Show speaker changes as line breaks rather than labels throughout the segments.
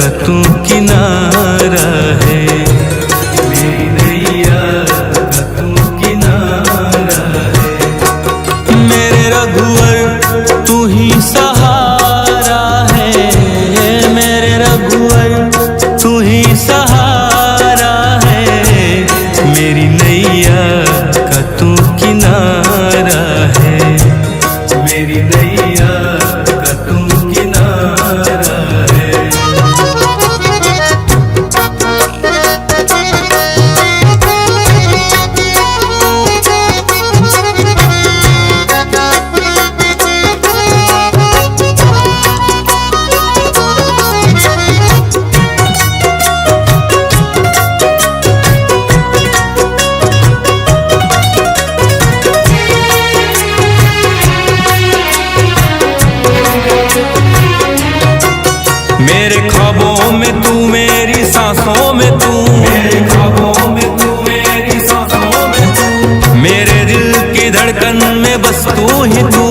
तू किनारा है, मेरी नैया का तू किनारा है। मेरे रघुवर तू ही सहारा है, मेरे रघुवर तू ही सहारा है। मेरी नैया का तू किनारा है, मेरी नैया का तू किनारा है। मेरे ख्वाबों में तू, मेरी सांसों में तू, मेरे ख्वाबों में तू, मेरी सांसों में तू, मेरे दिल की धड़कन में बस तू ही तू,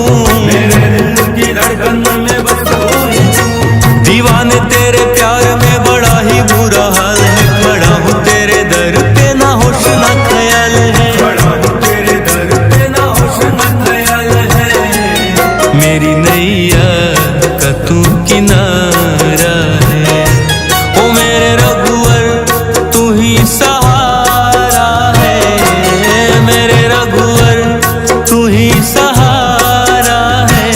मेरे दिल की धड़कन में बस तू ही तू। दीवाने तेरे प्यार में बड़ा ही बुरा हाल है, खड़ा हूँ तेरे दर पे ना होश ना ख्याल है, खड़ा हूँ तेरे दर पे ना होश ना ख्याल है। मेरी नैया का तू किनारा है, ओ मेरे रघुवर तू ही सहारा है, मेरे रघुवर तू ही सहारा है।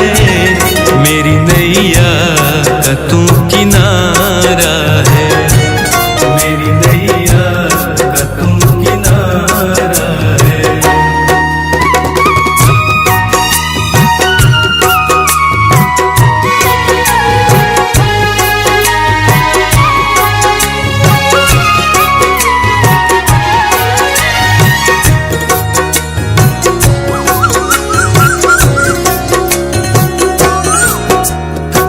मेरी नैया का तू किनारा है, मेरी नैया का तू किनारा है।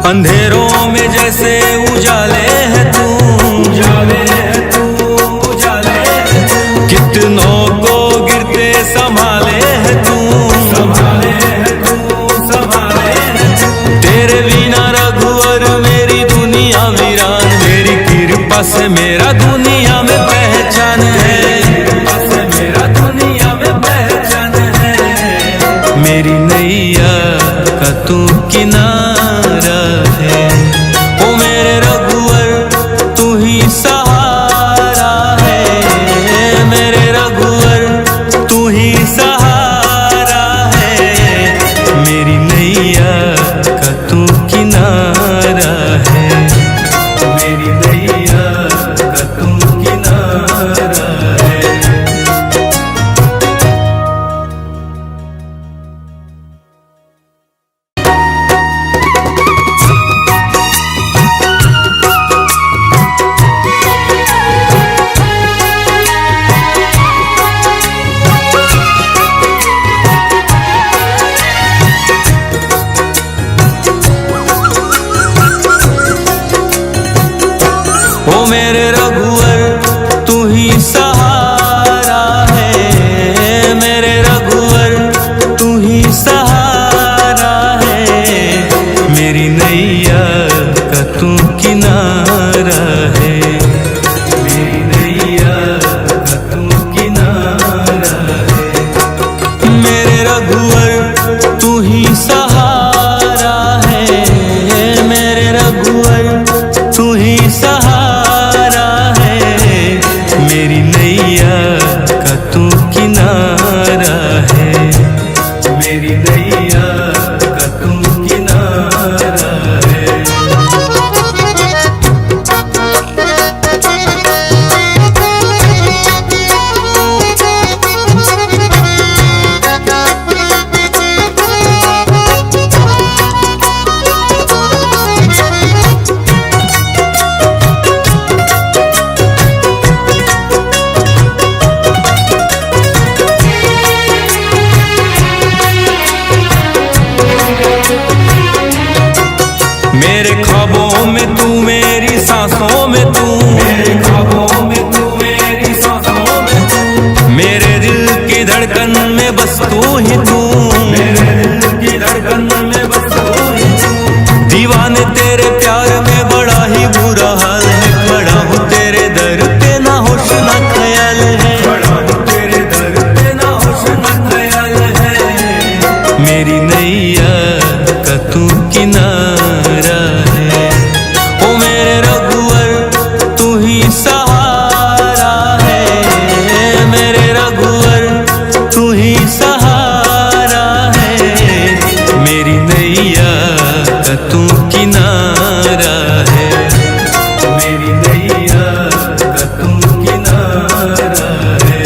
अंधेरों में जैसे उजाले है तू, उजाले है तू, उजाले है तू। कितनों को गिरते संभाले है तू, संभाले है तू, संभाले है तू। तेरे बिना रघुवर मेरी दुनिया वीरान, मेरी कृपा से मेरा दुनिया में पहचान है, कृपा से मेरा दुनिया में पहचान है। मेरी नैया का तू किनारा है, ओ मेरे रघुवर तू ही सहारा है, मेरे रघुवर तू ही सहारा है। मेरी नैया का तू किनारा है, मेरी नैया का तू किनारा है। ओ मेरे रघुवर तू ही सहारा है, मेरे रघुवर तू ही सहारा है। मेरी नैया का तू किनारा है, मेरी नैया का तू किनारा है। मेरे रघुवर तू ही सहारा है, मेरे रघुवर तू ही सहारा है। मेरी नैया का तू किनारा है, मेरी नैया का तू किनारा है। मेरे ख्वाबों में तू, मेरी सांसों में तू, मेरे ख्वाबों में तू, मेरी सांसों में तू, मेरे दिल की धड़कन में बस तू ही तू, मेरे दिल की धड़कन में बस तू ही तू। दीवाने तेरे प्यार में बड़ा ही बुरा हाल है, किनारा है, मेरी नैया का तू किनारा है।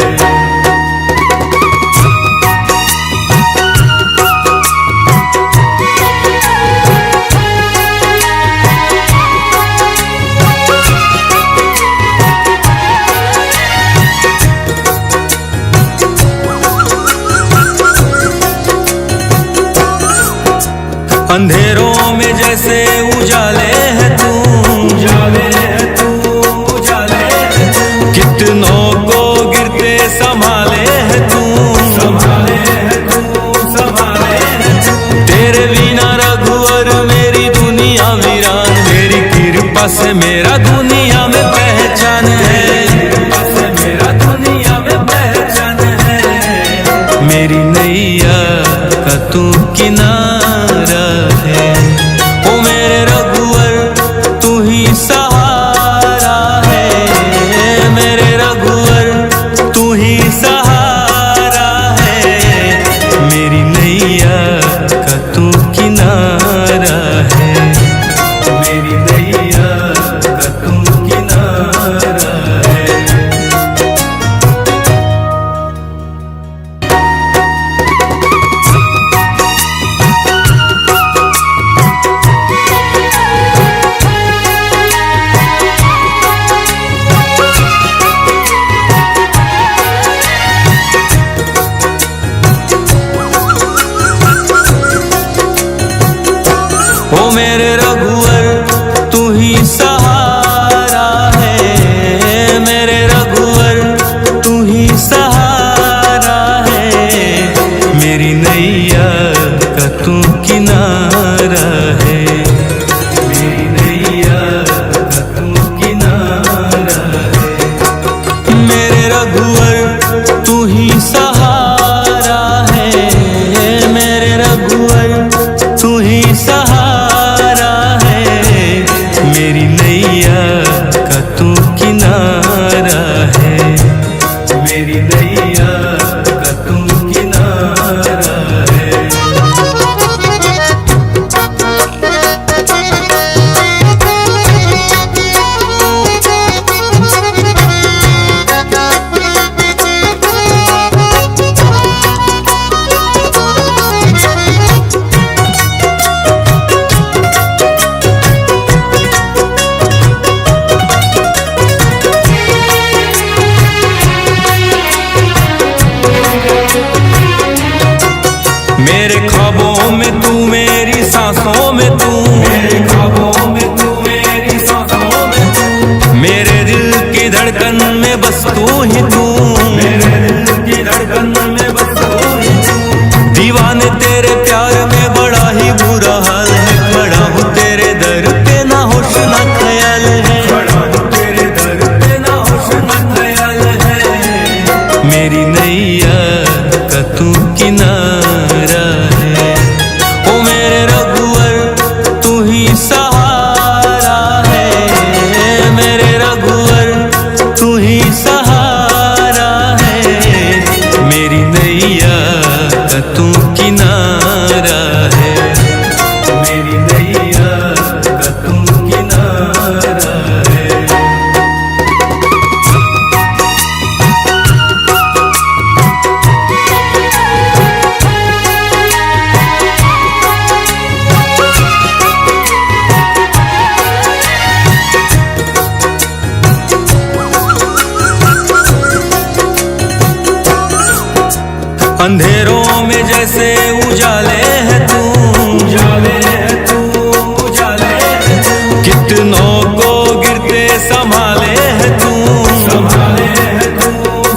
अंधेरों में जैसे उजाले है तू, उजाले है तू, उजाले है तू। कितनों को गिरते संभाले है तू, संभाले है तू, संभाले है तू। तेरे बिना रघुवर मेरी दुनिया वीरान, मेरी कृपा से मेरा दुनिया में पहचान है, कृपा से मेरा दुनिया में पहचान है। मेरी नैया का तू किनारा है, ओ मेरे रघुवर तू ही सहारा है, मेरे रघुवर तू ही सहारा है। मेरी नैया का तू किनारा है, मेरी नैया का तू किनारा है। ओ मेरे रघुवर तू ही सहारा है, मेरे रघुवर तू ही सहारा है। मेरी नैया का तू किनारा है, मेरी नैया का तू किनारा है। मेरे रघुवर तू ही सहारा है, मेरे रघुवर तू ही सहारा है। मेरी नैया का तू किनारा है, मेरी नैया का तू किनारा है। मेरे ख्वाबों में तू, मेरी सांसों में तू, मेरे ख्वाबों में तू, मेरी सांसों में तू। मेरे दिल की धड़कन में बस तू ही तू, मेरे दिल की धड़कन में बस तू ही तू। दीवाने तेरे प्यार में बड़ा ही बुरा हाल है, खड़ा हूँ तेरे दर पे ना होश ना ख्याल है, खड़ा हूँ तेरे दर पे ना होश ना ख्याल है। मेरी नैया का तू किनारा है, ओ मेरे रघुवर तू ही सहारा है, मेरे रघुवर तू ही सहारा है। मेरी नैया का तू किनारा है, मेरी नैया का तू किनारा है। अंधेरों में जैसे उजाले है तू, उजाले है तू, उजाले है तू। कितनों को गिरते संभाले है तू, संभाले है तू,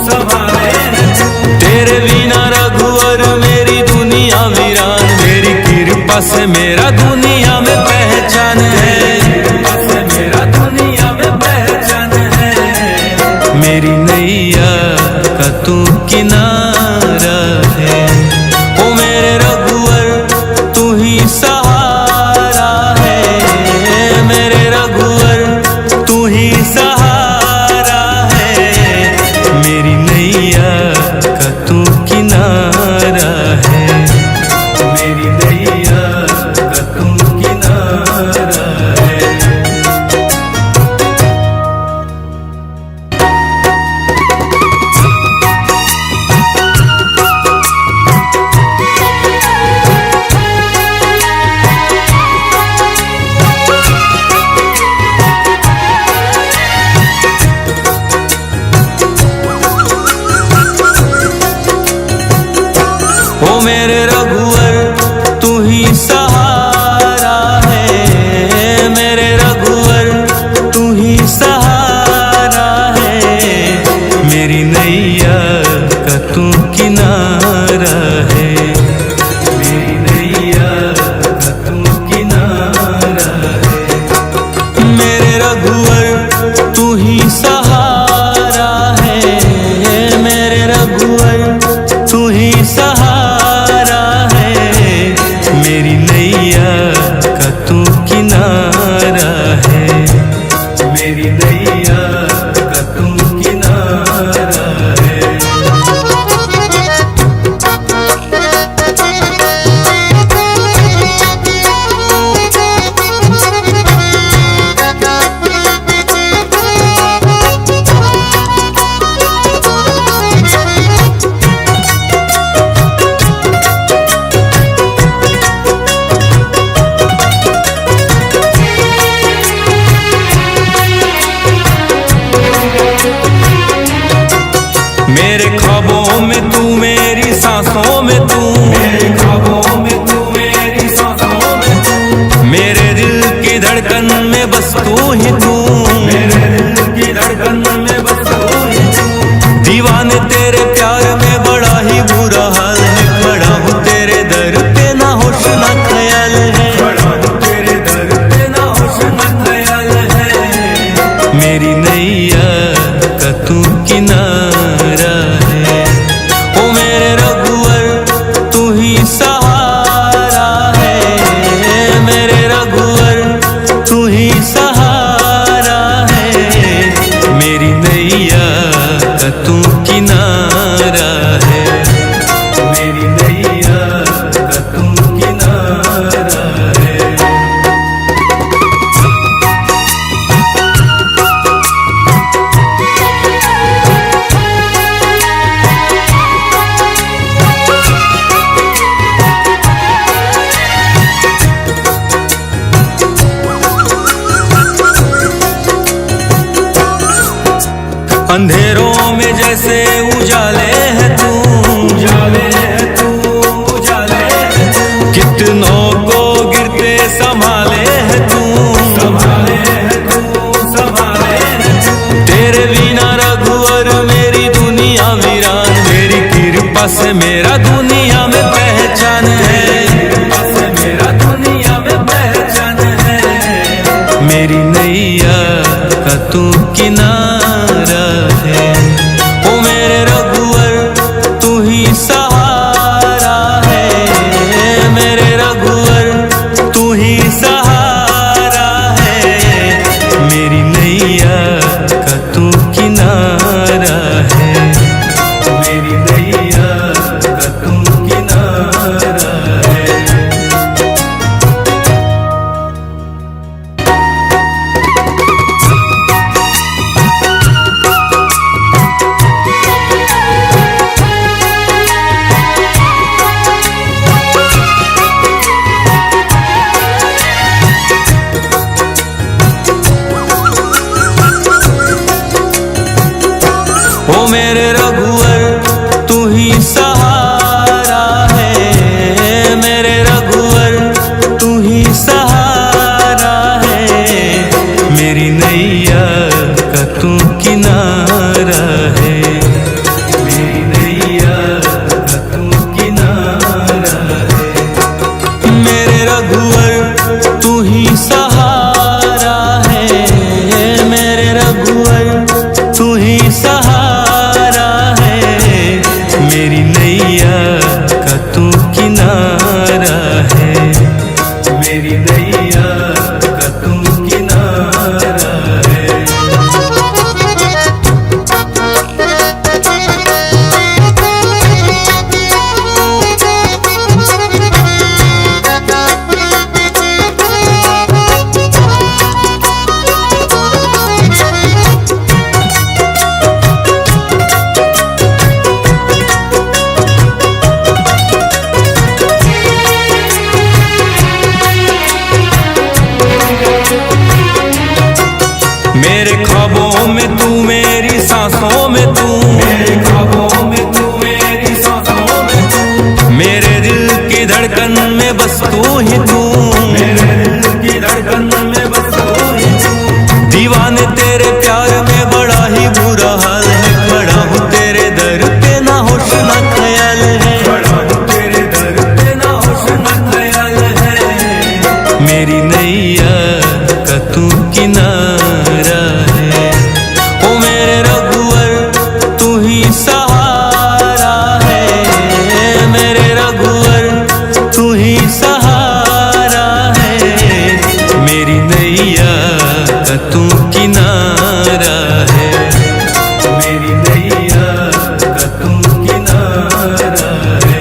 संभाले है तू। तेरे बिना रघुवर मेरी दुनिया वीरान, मेरी कृपा से मेरा दुनिया में पहचान है, कृपा से मेरा दुनिया में पहचान है। मेरी नैया का तू किनारा है, ओ मेरे रघुवर तू ही सहारा है, मेरे रघुवर तू ही सहारा है। मेरी नैया का तू किनारा है, मेरी नैया का तू किनारा रघुवर तू ही सहारा है, मेरे रघुवर तू ही सहारा है, मेरी नैया का तू किनारा है, मेरी नैया का तू किनारा है। मेरे ख्वाबों में तू, मेरी सांसों में तू, मेरे ख्वाबों में तू, मेरी सांसों में तू, मेरे दिल की धड़कन में बस तू ही तू, मेरे दिल की धड़कन में बस तू ही तू। दीवाने तेरे प्यार में बड़ा ही बुरा हाल है, खड़ा हूँ तेरे दर पे ना होश ना ख्याल है, खड़ा हूँ तेरे दर पे ना होश ना ख्याल है, मेरी नैया का तू किनारा है, ओ मेरे रघुवर तू ही सहारा है, मेरे रघुवर तू ही सहारा है, मेरी नैया का तू किनारा है, मेरी नैया का तू किनारा है। अंधेरों में जैसे उजाले है तू, उजाले है तू, उजाले है तू, कितनों को गिरते संभाले है तू, संभाले है तू, संभाले है तू। तेरे बिना रघुवर मेरी दुनिया वीरान, मेरी कृपा से मेरा दुनिया में पहचान है, कृपा से मेरा दुनिया में पहचान है, मेरी नैया का तू किनारा है, ओ मेरे रघुवर तू ही सहारा है, मेरे रघुवर तू ही सहारा है, मेरी नैया का तू किनारा है, मेरी नैया का तू किनारा है। ओ मेरे रघुवर तू ही सहारा है, मेरे रघुवर तू ही सहारा है, मेरी नैया का तू किनारा है, मेरी नैया का तू किनारा है, मेरे रघुवर तू ही सहारा है, मेरे रघुवर तू ही सहारा है, मेरी नैया का तू किनारा है, मेरी नैया का तू किनारा है। मेरे ख्वाबों में तू, मेरी सांसों में तू, मेरे ख्वाबों में तू, मेरी सांसों में तू, मेरे दिल की धड़कन में बस तू ही तू, मेरे दिल की धड़कन में बस तू ही तू। दीवाने तेरे प्यार में बड़ा ही बुरा हाल है, खड़ा हूँ तेरे दर पे ना होश ना ख्याल है, खड़ा हूँ तेरे दर पे ना होश ना ख्याल है, मेरी नैया का तू किनारा नैया का तू किनारा है, मेरी नैया का तू किनारा है।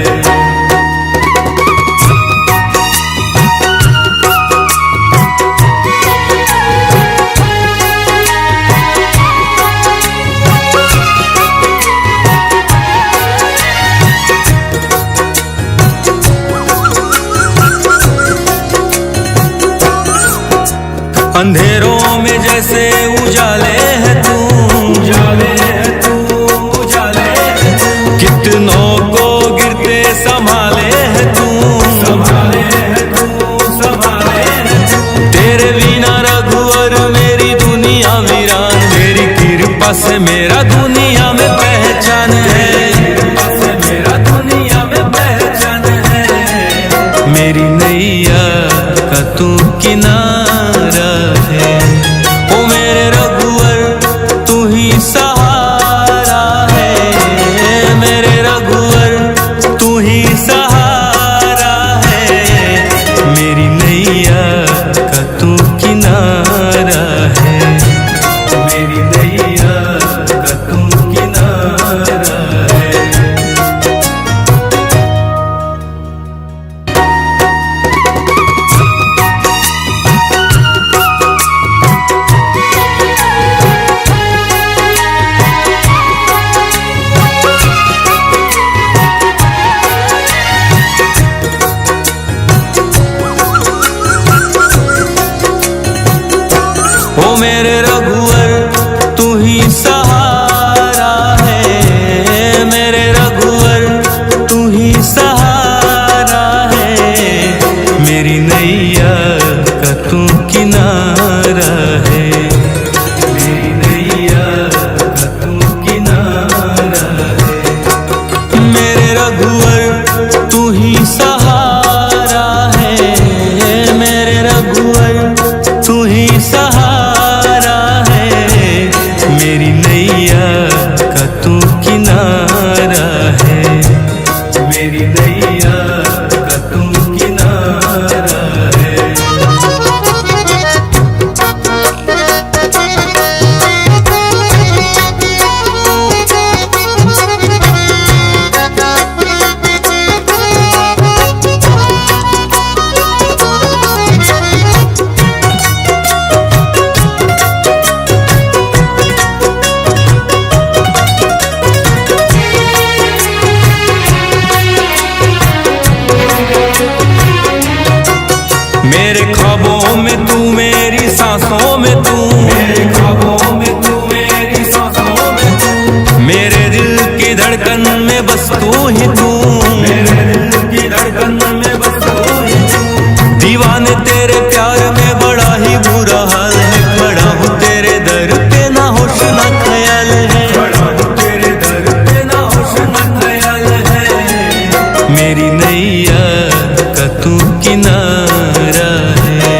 अंधेरों में जैसे उजाले है तू, उजाले है तू, उजाले है तू। कितनों को गिरते संभाले है तू, संभाले है तू, संभाले है तू। तेरे बिना रघुवर मेरी दुनिया वीरान, तेरी कृपा से मेरा दुनिया में पहचान है, कृपा से मेरा दुनिया में पहचान है। मेरी नैया का तू किनारा है, ओ मेरे रघुवर तू ही सहारा है, मेरे रघुवर तू ही सहारा है। मेरी नैया का तू किनारा है, मेरी नैया का तू किनारा है। ओ मेरे रघुवर तू ही सहारा है, मेरे रघुवर तू ही सहारा है। मेरी नैया का तू किनारा है, मेरी नैया का तू किनारा है। मेरे रघुवर तू ही सहारा है, मेरे रघुवर तू ही सहारा है। मेरी नैया का तू किनारा है, मेरी नैया का तू किनारा है। मेरे ख्वाबों में तू, मेरी सांसों में तू, मेरे ख्वाबों में तू, मेरी सांसों में तू। मेरे दिल की धड़कन में बस तू ही तू, मेरे दिल की धड़कन में बस तू ही तू। दीवाने तेरे प्यार में बड़ा ही बुरा हाल है, खड़ा हूँ तेरे दर पे ना होश ना ख्याल है, खड़ा हूँ तेरे दर पे ना होश ना ख्याल है। मेरी नैया का तू किनारा है,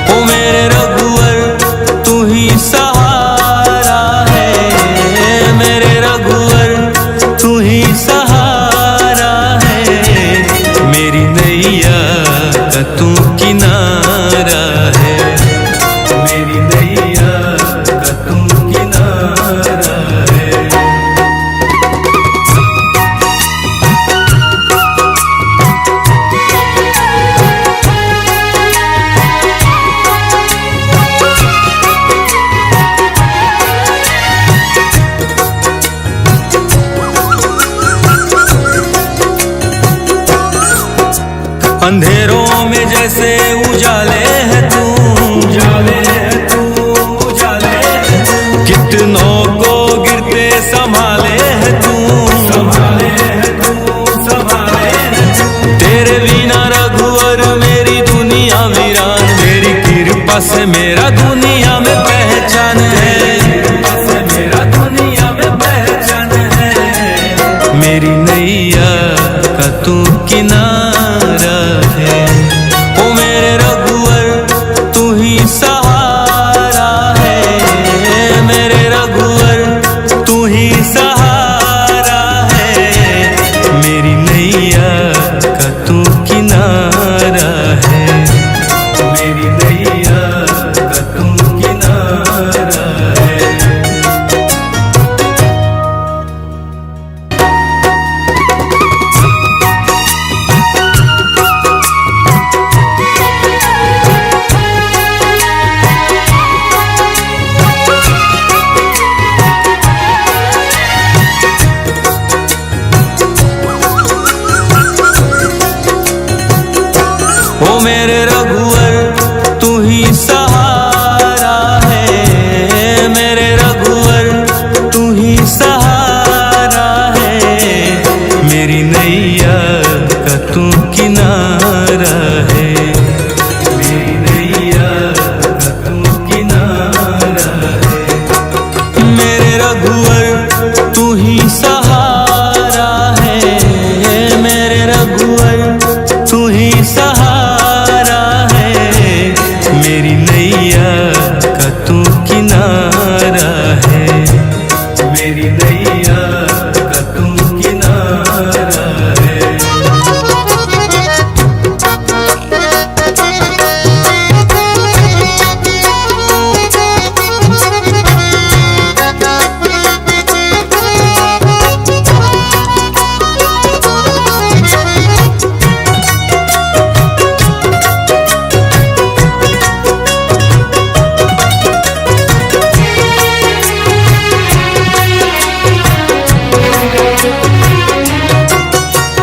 ओ मेरे रघुवर तू ही सहारा है, मेरे रघुवर तू ही सहारा है। मेरी नैया का तू किनारा है, मेरी नैया का तू किनारा है। अंधेरों में जैसे उजाले है तू, उजाले है तू, उजाले है तू। कितनों को गिरते संभाले है तू, संभाले है तू, संभाले है तू। तेरे बिना रघुवर मेरी दुनिया वीरान, तेरी कृपा से मेरा दुनिया में पहचान है, कृपा से मेरा दुनिया में पहचान है। मेरी नैया का तू किनारा है, ओ मेरे रघुवर तू ही सहारा है, मेरे रघुवर तू ही सहारा है। मेरी नैया का तू किनारा है, मेरी नैया नैया का तू किनारा है, मेरी नैया का तू किनारा है।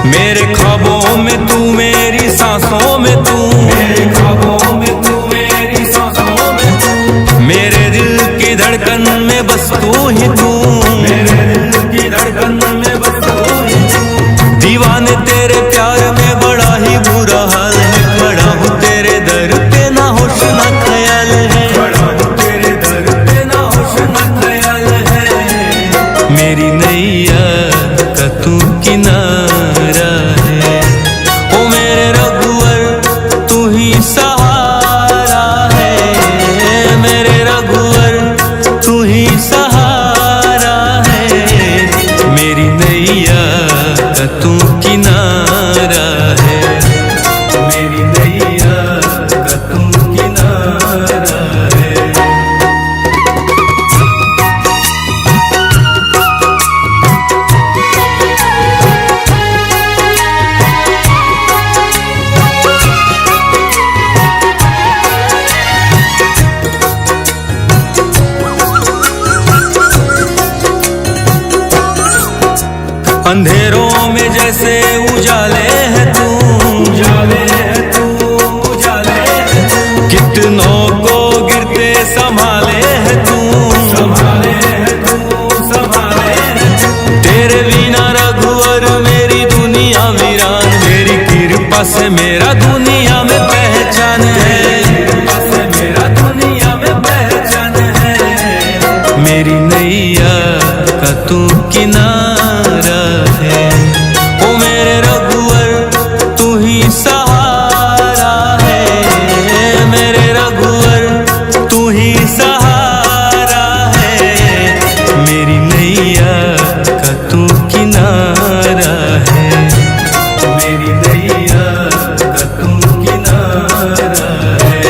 मेरे ख्वाबों में तू, मेरी सांसों में तू, मेरे ख्वाबों में तू, मेरी सांसों में तू, मेरे दिल की धड़कन में बस तू ही तू, मेरे दिल की धड़कन में बस तू ही तू। दीवाने तेरे प्यार में बड़ा ही बुरा हाल है, खड़ा हूँ तेरे दर पे ना होश ना ख्याल है, खड़ा हूँ तेरे दर पे ना होश ना ख्याल है। मेरी नैया का तू किनारा है, ओ मेरे रघुवर तू ही सहारा है, मेरे रघुवर तू ही सहारा है। मेरी नैया का तू किनारा है, मेरी नैया का तू किनारा है। अंधेरों में जैसे उजाले है तू, उजाले है तू, उजाले है तू। कितनों को गिरते संभाले है तू, संभाले है तू, संभाले है तू। तेरे बिना रघुवर मेरी दुनिया वीरान, मेरी कृपा से मेरा दुनिया में पहचान है, कृपा से मेरा दुनिया में पहचान है। मेरी नैया का तू किनारा है, ओ मेरे रघुवर तू ही सहारा है, मेरे रघुवर तू ही सहारा है। मेरी नैया का तू किनारा है, मेरी नैया का तू किनारा है।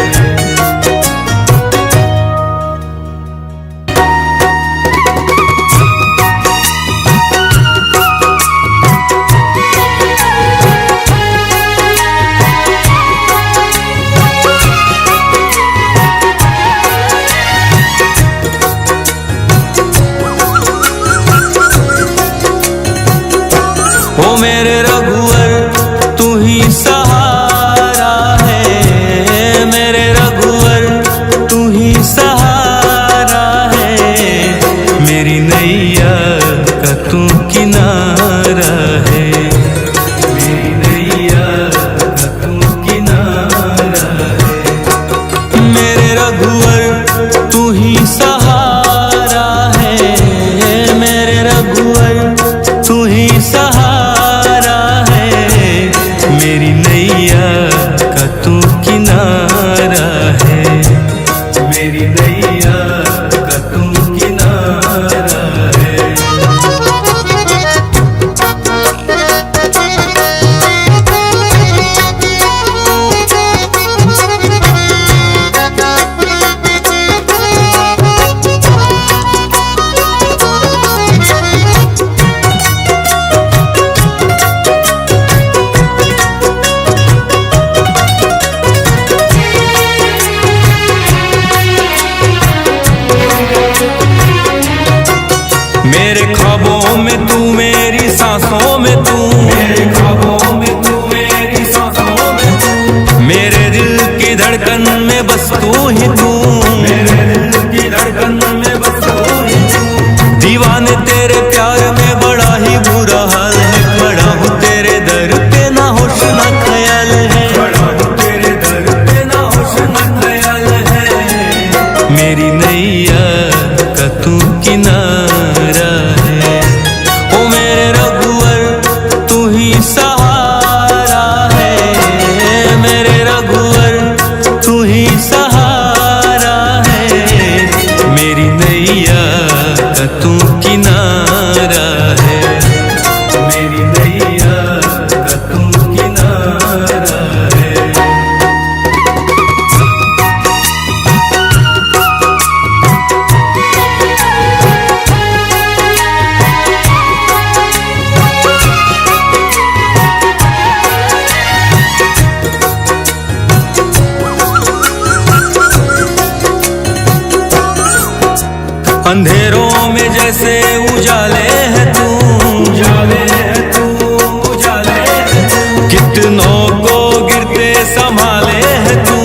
ओ मेरे रघुवर तू ही सहारा है, मेरे रघुवर तू ही सहारा है। मेरी नैया का तू किनारा है, मेरी नैया का तू किनारा है। मेरे रघुवर तू ही सहारा है, मेरे रघुवर तू ही सहारा है। मेरी नैया का तू किनारा है, मेरी नैया का तू किनारा है। मेरे ख्वाबों में तू, मेरी सांसों में तू, मेरे ख्वाबों में तू, मेरी सांसों में तू, मेरे दिल की धड़कन में बस तू ही तू, मेरे दिल की धड़कन में बस तू ही तू। दीवाने तेरे प्यार में बड़ा ही बुरा हाल है, खड़ा हूँ तेरे दर पे ना होश ना ख्याल है, खड़ा हूँ तेरे दर पे ना होश ना ख्याल है। मेरी नैया का तू किनारा है, ओ मेरे रघुवर तू ही सहारा है, मेरे रघुवर तू ही सहारा अंधेरों में जैसे उजाले है तू, उजाले है तू, उजाले है तू। कितनों को गिरते संभाले है तू,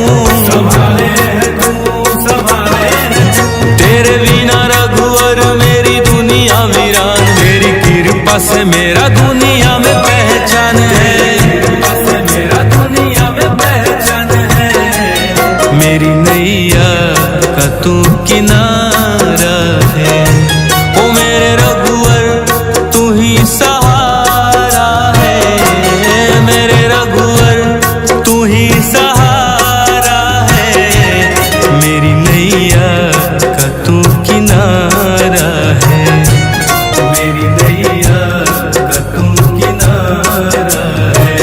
संभाले है तू, संभाले है तू। तेरे बिना रघुवर मेरी दुनिया वीरान, तेरी कृपा से मेरा दुनिया में पहचान है, कृपा से मेरा दुनिया में पहचान है। मेरी नैया का तू किनारा है, ओ मेरे रघुवर तू ही सहारा है, मेरे रघुवर तू ही सहारा है। मेरी नैया का तू किनारा है, मेरी नैया का तू किनारा है।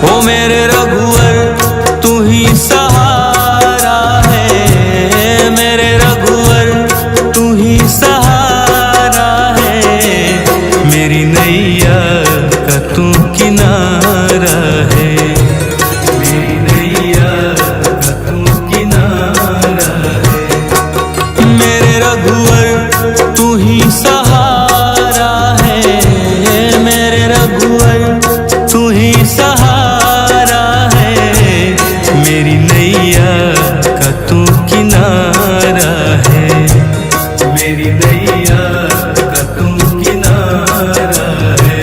ओ मेरे रघुवर तू ही सहारा है, मेरे रघुवर तू ही सहारा है। मेरी नैया का तू किनारा है, मेरी नैया का तू किनारा है। मेरे रघुवर तू ही सहारा है, मेरे रघुवर तू ही सहारा है। मेरी नैया का तू किनारा है, मेरी नैया का तू किनारा है।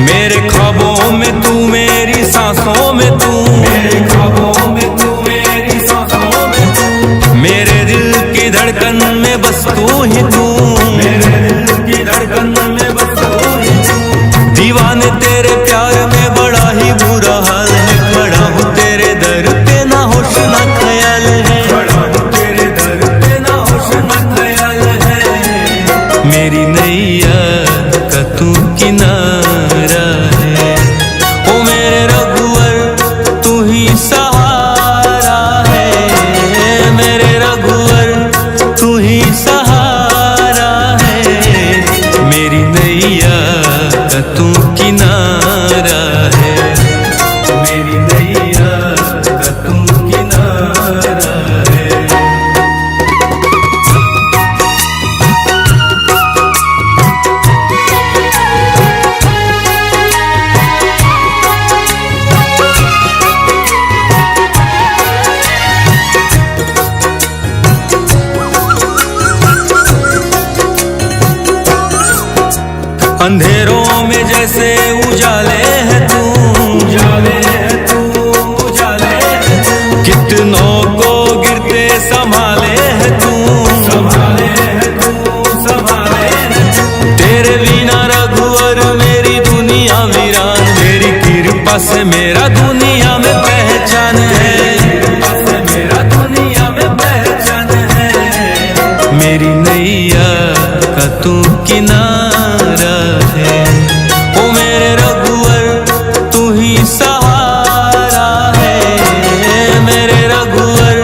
मेरे ख्वाबों में तू, मेरी सांसों में तू, मेरे ख्वाबों में तू, मेरी सांसों में तू। मेरे दिल की धड़कन में बस तू ही तू, मेरे दिल की धड़कन में बस तू ही तू। दीवाने तेरे प्यार में बड़ा ही बुरा हाल है, खड़ा हूँ तेरे दर पे ना होश ना ख्याल है, खड़ा हूँ तेरे दर पे ना होश ना ख्याल है। मेरी नैया का तू किनारा है, ओ मेरे रघुवर तू ही सहारा है, मेरे रघुवर तू ही सहारा है। मेरी नैया का तू किनारा है, मेरी नैया का तू किनारा है। अंधेरों में जैसे उजाले है तू, उजाले है तू, उजाले है तू। कितनों को गिरते संभाले है तू, संभाले है तू, संभाले है तू। तेरे बिना रघुवर मेरी दुनिया वीरान, तेरी कृपा से मेरा दुनिया में पहचान है, कृपा से मेरा दुनिया में पहचान है। मेरी नैया का तू किनारा है, ओ मेरे रघुवर तू ही सहारा है, मेरे रघुवर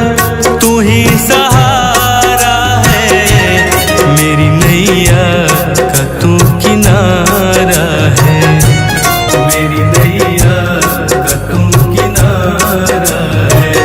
तू ही सहारा है। मेरी नैया का तू किनारा है, मेरी नैया का तू किनारा है।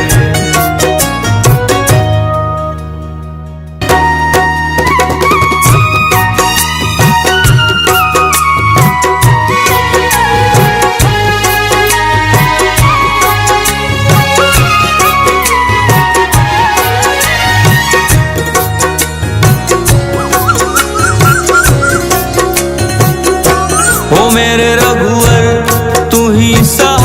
ओ मेरे रघुवर तू ही सहारा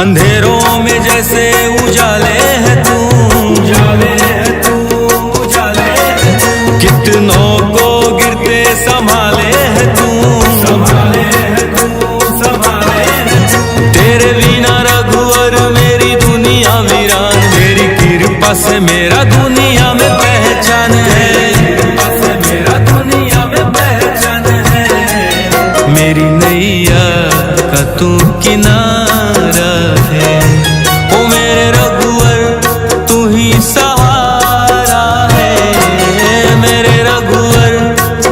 अंधेरों में जैसे उजाले है तू, उजाले है तू, उजाले है तू। कितनों को गिरते संभाले है तू, संभाले है तू, संभाले है तू। तेरे बिना रघुवर मेरी दुनिया वीरान, तेरी कृपा से मेरा दुनिया में पहचान है, कृपा से मेरा दुनिया में पहचान है। मेरी नैया का तू किनारा है, ओ मेरे रघुवर तू ही सहारा है, मेरे रघुवर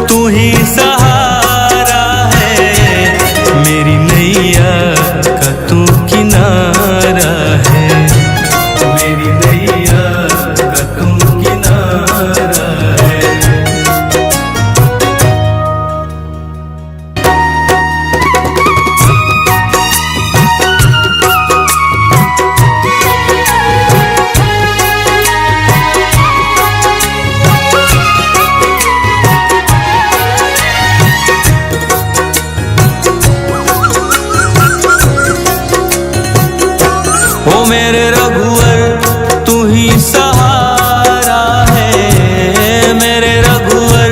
तू ही सहारा है। मेरी नैया का तू किनारा है, मेरी नैया का तू किनारा है। ओ मेरे रघुवर तू ही सहारा है, मेरे रघुवर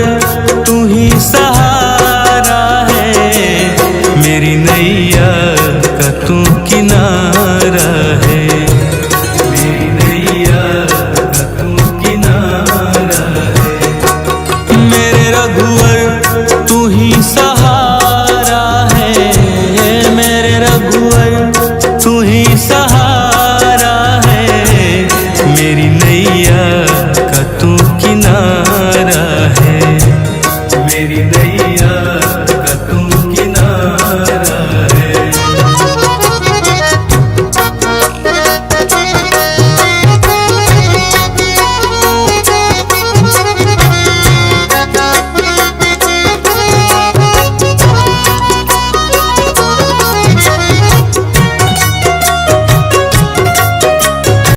तू ही सहारा है। मेरी नैया का तू किनारा है, मेरी नैया का तू किनारा है। मेरे रघुवर तू ही सहारा